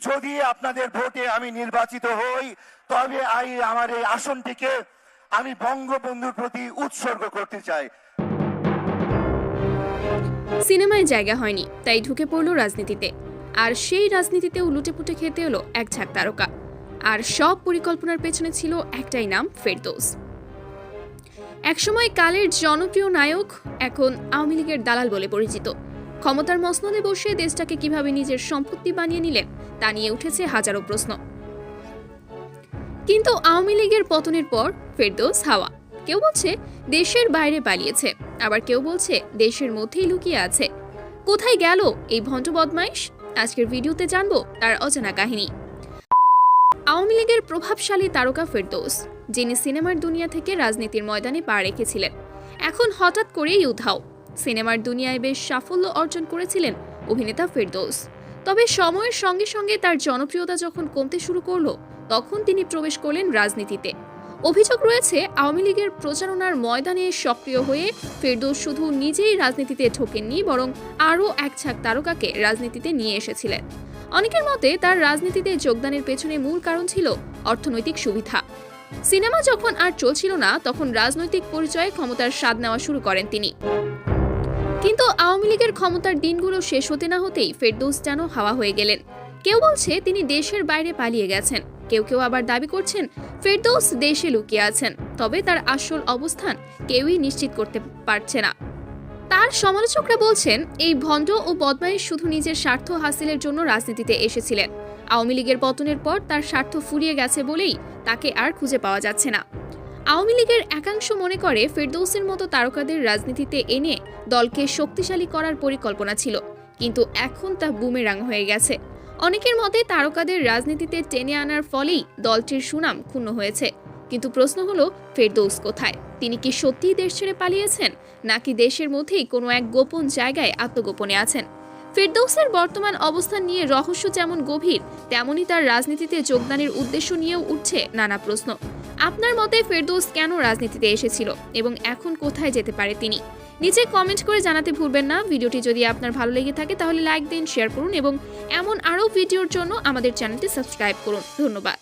যদি আপনাদের ভোটে আমি নির্বাচিত হই তবে আমার এই আসনটিকে আমি বঙ্গবন্ধুর প্রতি উৎসর্গ করতে চাই। সিনেমায় জায়গা হয়নি, তাই ঢুকে পড়ল রাজনীতিতে। আর সেই রাজনীতিতেও লুটেপুটে খেতে হলো এক ঝাঁক তারকা। আর সব পরিকল্পনার পেছনে ছিল একটাই নাম, ফেরদৌস। একসময় কালের জনপ্রিয় নায়ক, এখন আওয়ামী লীগের দালাল বলে পরিচিত। ক্ষমতার মসনদে বসে দেশটাকে কিভাবে নিজের সম্পত্তি বানিয়ে নিলেন তা নিয়ে উঠেছে হাজারো প্রশ্ন। কিন্তু আওয়ামী লীগের পতনের পর ফেরদৌস হাওয়া। কেউ বলছে দেশের বাইরে পালিয়েছে, আবার কেউ বলছে দেশের মধ্যেই লুকিয়ে আছে। কোথায় গেল এই ভণ্ড বদমাইশ? আজকের ভিডিওতে জানবো তার অজানা কাহিনী। আওয়ামী লীগের প্রভাবশালী তারকা ফেরদৌস, যিনি সিনেমার দুনিয়া থেকে রাজনীতির ময়দানে পা রেখেছিলেন, এখন হঠাৎ করেই উধাও। সিনেমার দুনিয়ায় বেশ সাফল্য অর্জন করেছিলেন অভিনেতা ফেরদৌস। তবে সময়ের সঙ্গে সঙ্গে তার জনপ্রিয়তা যখন কমতে শুরু করলো, তখন তিনি প্রবেশ করলেন রাজনীতিতে। অভিযোগ রয়েছে, আওয়ামী লীগের প্রচারণার ময়দানে সক্রিয় হয়ে ফেরদৌস শুধু নিজেই রাজনীতিতে ঢোকেননি, বরং আরও এক ঝাঁক তারকাকে রাজনীতিতে নিয়ে এসেছিলেন। অনেকের মতে তার রাজনীতিতে যোগদানের পেছনে মূল কারণ ছিল অর্থনৈতিক সুবিধা। সিনেমা যখন আর চলছিল না, তখন রাজনৈতিক পরিচয়ে ক্ষমতার স্বাদ নেওয়া শুরু করেন তিনি। কিন্তু আওয়ামী লীগের ক্ষমতার দিনগুলো শেষ হতে না হতেই ফেরদৌস যেন হাওয়া হয়ে গেলেন। কেউ বলছে তিনি দেশের বাইরে পালিয়ে গেছেন, কেউ কেউ আবার দাবি করছেন ফেরদৌস দেশে লুকিয়ে আছেন। তবে তার আসল অবস্থান কেউই নিশ্চিত করতে পারছে না। তার সমালোচকরা বলছেন, এই ভণ্ড ও বদমাইশ শুধু নিজের স্বার্থ হাসিলের জন্য রাজনীতিতে এসেছিলেন। আওয়ামী লীগের পতনের পর তার স্বার্থ ফুরিয়ে গেছে বলেই তাকে আর খুঁজে পাওয়া যাচ্ছে না। আওয়ামী লীগের একাংশ মনে করে ফেরদৌসের মতো তারকাদের রাজনীতিতে এনে দলকে শক্তিশালী করার পরিকল্পনা ছিল, কিন্তু এখন তা বুমেরাং হয়ে গেছে। অনেকের মতে তারকাদের রাজনীতিতে টেনে আনার ফলেই দলটির সুনাম ক্ষুণ্ণ হয়েছে। কিন্তু প্রশ্ন হলো, ফেরদৌস কোথায়? তিনি কি সত্যিই দেশ ছেড়ে পালিয়েছেন, নাকি দেশের মধ্যেই কোনো এক গোপন জায়গায় আত্মগোপনে আছেন? ফেরদৌসের বর্তমান অবস্থান নিয়ে রহস্য যেমন গভীর, তেমনি তার রাজনীতিতে যোগদানের উদ্দেশ্য নিয়েও উঠছে নানা প্রশ্ন। আপনার মতে ফেরদৌস কেন রাজনীতিতে এসেছিল এবং এখন কোথায় যেতে পারে তিনি? নিচে কমেন্ট করে জানাতে ভুলবেন না। ভিডিওটি যদি আপনার ভালো লেগে থাকে তাহলে লাইক দিন, শেয়ার করুন এবং এমন আরও ভিডিওর জন্য আমাদের চ্যানেলটি সাবস্ক্রাইব করুন। ধন্যবাদ।